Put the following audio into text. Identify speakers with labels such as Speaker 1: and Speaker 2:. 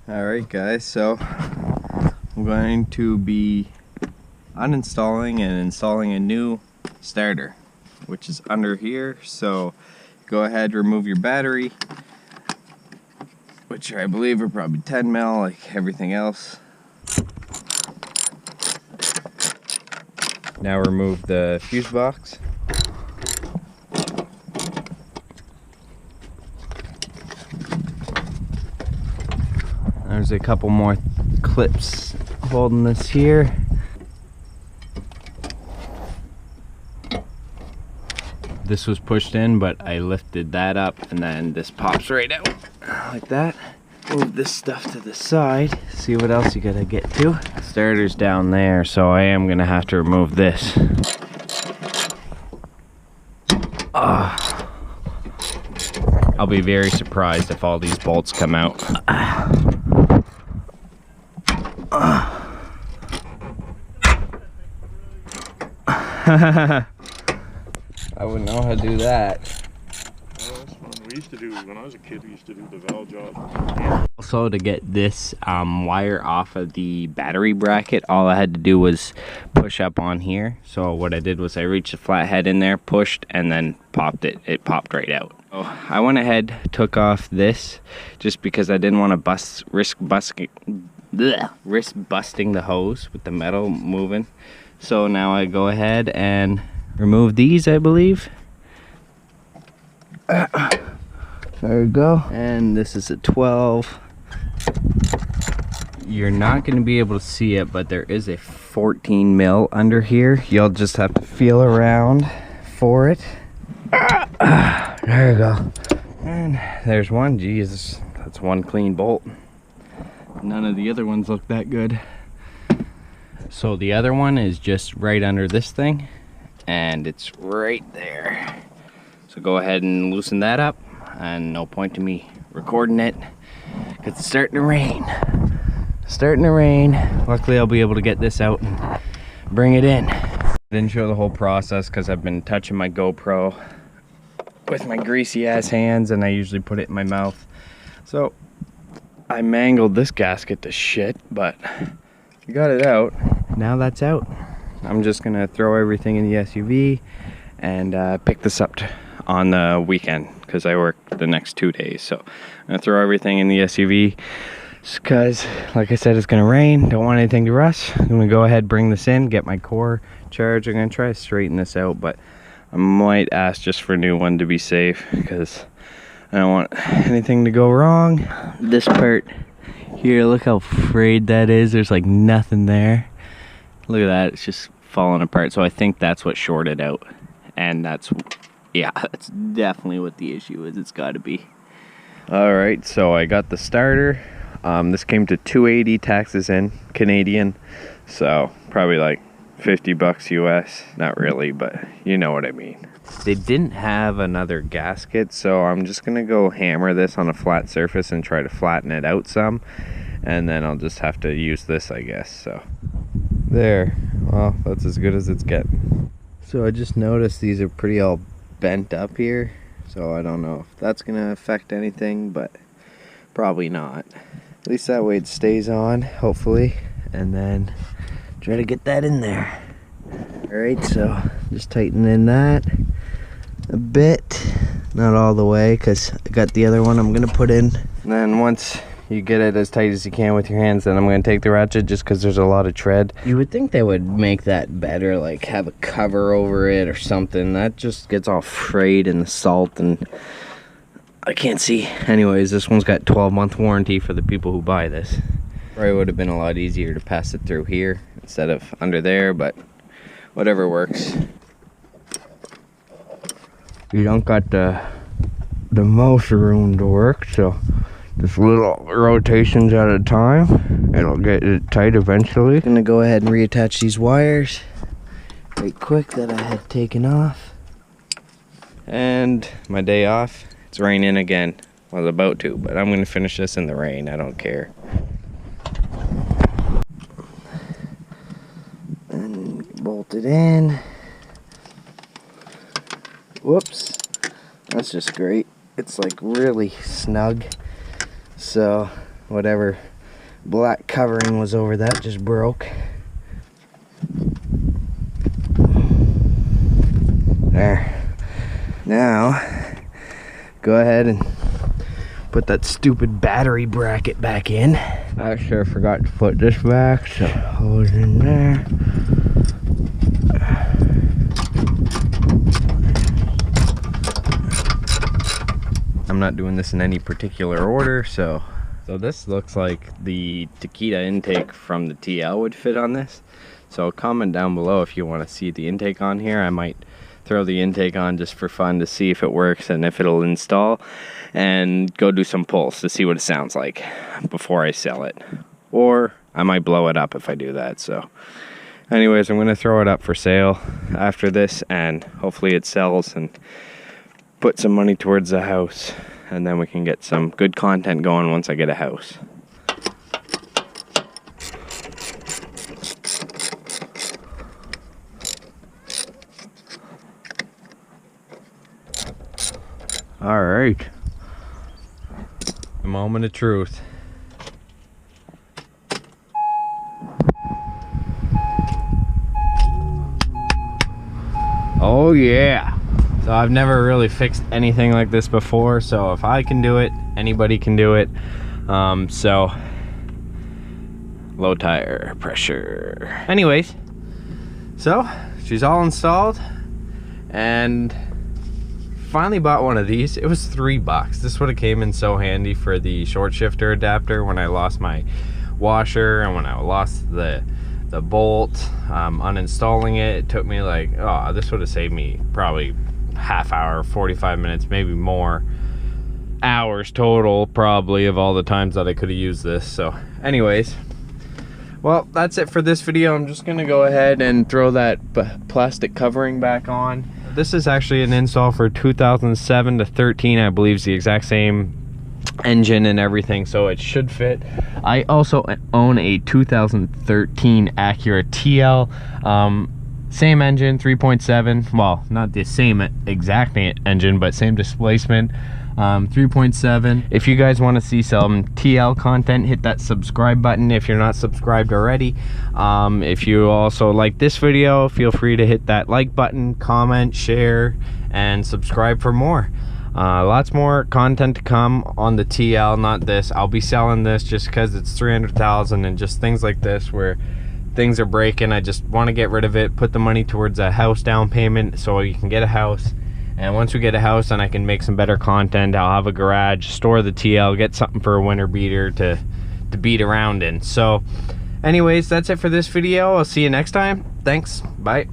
Speaker 1: Alright guys, so I'm going to be uninstalling and installing a new starter, which is under here. So go ahead, remove your battery, which I believe are probably 10 mil like everything else. Now remove the fuse box. There's a couple more clips holding this here. This was pushed in, but I lifted that up and then this pops right out like that. Move this stuff to the side. See what else you gotta get to. Starter's down there, so I am gonna have to remove this. I'll be very surprised if all these bolts come out. I wouldn't know how to do that.
Speaker 2: Well, that's what we used to do when I was a kid. We used to do the valve job.
Speaker 1: Also, to get this wire off of the battery bracket, all I had to do was push up on here. So what I did was I reached the flathead in there, pushed, and then popped it. It popped right out. So I went ahead, took off this, just because I didn't want to risk busting the hose with the metal moving. So now I go ahead and remove these, I believe. There we go. And this is a 12. You're not going to be able to see it, but there is a 14 mil under here. You'll just have to feel around for it. There we go. And there's one. Jesus, that's one clean bolt. None of the other ones look that good. So the other one is just right under this thing, and it's right there. So go ahead and loosen that up, and no point to me recording it because it's starting to rain. Starting to rain. Luckily I'll be able to get this out and bring it in. I didn't show the whole process because I've been touching my GoPro with my greasy ass hands, and I usually put it in my mouth. So I mangled this gasket to shit, but I got it out. Now that's out. I'm just gonna throw everything in the SUV and pick this up on the weekend because I work the next 2 days. So I'm gonna throw everything in the SUV because, like I said, it's gonna rain. Don't want anything to rust. I'm gonna go ahead, bring this in, get my core charged. I'm gonna try to straighten this out, but I might ask just for a new one to be safe because I don't want anything to go wrong. This part here, look how frayed that is. There's like nothing there. Look at that, it's just falling apart. So I think that's what shorted out. And that's, yeah, that's definitely what the issue is. It's gotta be. All right, so I got the starter. This came to $280 taxes in Canadian. So probably like 50 bucks US. Not really, but you know what I mean. They didn't have another gasket, so I'm just gonna go hammer this on a flat surface and try to flatten it out some. And then I'll just have to use this, I guess. So there, well, that's as good as it's getting. So I just noticed these are pretty all bent up here, so I don't know if that's gonna affect anything, but probably not. At least that way it stays on, hopefully, and then try to get that in there. Alright, so just tightening that a bit, not all the way, because I got the other one I'm gonna put in. And then once you get it as tight as you can with your hands, then I'm going to take the ratchet just because there's a lot of tread. You would think they would make that better, like have a cover over it or something. That just gets all frayed in the salt and I can't see. Anyways, this one's got 12-month warranty for the people who buy this. Probably would have been a lot easier to pass it through here instead of under there, but whatever works. You don't got the most room to work, so just little rotations at a time. It'll get it tight eventually. I'm gonna go ahead and reattach these wires right quick that I had taken off. And my day off, it's raining again. I was about to, but I'm gonna finish this in the rain. I don't care. And bolt it in. Whoops, that's just great. It's like really snug. So whatever black covering was over that, just broke. There. Now, go ahead and put that stupid battery bracket back in. I sure forgot to put this back, so hold it in there. I'm not doing this in any particular order, so this looks like the Takeda intake from the TL would fit on this. So comment down below if you want to see the intake on here. I might throw the intake on just for fun to see if it works and if it'll install, and go do some pulls to see what it sounds like before I sell it. Or I might blow it up if I do that. So anyways, I'm going to throw it up for sale after this, and hopefully it sells and put some money towards the house, and then we can get some good content going once I get a house. All right, a moment of truth. Oh yeah. So I've never really fixed anything like this before, so if I can do it, anybody can do it. So low tire pressure. Anyways, so she's all installed, and finally bought one of these. It was $3. This would have came in so handy for the short shifter adapter when I lost my washer and when I lost the bolt. Uninstalling it took me like, oh, this would have saved me probably half hour, 45 minutes, maybe more hours total probably of all the times that I could have used this. So anyways, well, that's it for this video. I'm just gonna go ahead and throw that plastic covering back on. This is actually an install for 2007 to 13, I believe, is the exact same engine and everything, so it should fit. I also own a 2013 Acura TL, same engine, 3.7, well, not the same exact engine, but same displacement, 3.7. If you guys want to see some TL content, hit that subscribe button if you're not subscribed already. If you also like this video, feel free to hit that like button, comment, share, and subscribe for more. Lots more content to come on the TL, not this. I'll be selling this just because it's 300,000 and just things like this where things are breaking. I just want to get rid of it, put the money towards a house down payment so you can get a house. And once we get a house, then I can make some better content. I'll have a garage, store the TL, get something for a winter beater to beat around in. So anyways, that's it for this video. I'll see you next time. Thanks. Bye.